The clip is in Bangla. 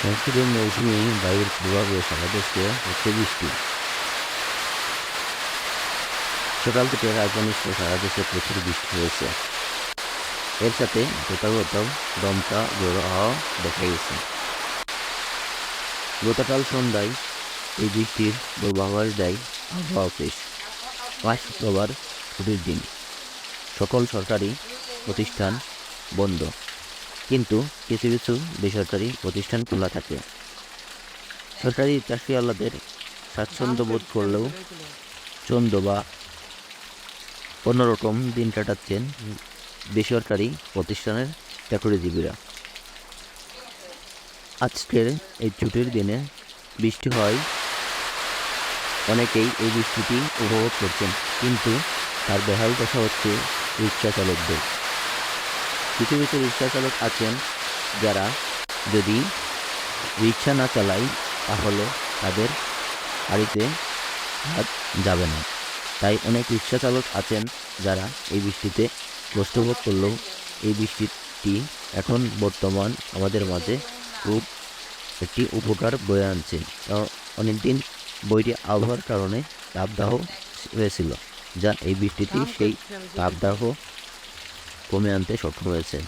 সংস্কৃতির মৌসুমি বায়ুর প্রভাবে সারা দেশে হচ্ছে বৃষ্টি। সকাল থেকে রাজধানী সহ সারা দেশে প্রচুর বৃষ্টি হয়েছে। এর সাথে কোথাও কোথাও দমকা ঝোড়ো হাওয়া দেখা গেছে। গতকাল সন্ধ্যায় এই বৃষ্টির পূর্বাভাস দেয় আবহাওয়া অফিস। আজ শুক্রবার ছুটির দিন, সকল সরকারি প্রতিষ্ঠান বন্ধ, কিন্তু কিছু কিছু বেসরকারি প্রতিষ্ঠান খোলা থাকে। সরকারি চাকরিওয়ালাদের স্বাচ্ছন্দ্য বোধ করলেও চন্দ্র বা অন্যরকম দিন কাটাচ্ছেন বেসরকারি প্রতিষ্ঠানের চাকরিজীবীরা। আজকের এই ছুটির দিনে বৃষ্টি হয়, অনেকেই এই বৃষ্টিটি উপভোগ করছেন, কিন্তু তার বেহাল দশা হচ্ছে রিক্সা চালকদের। কিছু কিছু রিক্সা চালক আছেন যারা যদি রিক্সা না চালায় তাহলে তাদের বাড়িতে ভাত যাবে না। তাই অনেক রিক্সা চালক আছেন যারা এই বৃষ্টিতে কষ্ট ভোগ করলেও এই বৃষ্টিটি এখন বর্তমান আমাদের মাঝে খুব একটি উপকার বয়ে আনছে। অনেকদিন বৈরী আবহাওয়ার কারণে তাপদাহ হয়েছিল, যা এই বৃষ্টিটি সেই তাপদাহ কমে আনতে সক্ষম হয়েছে।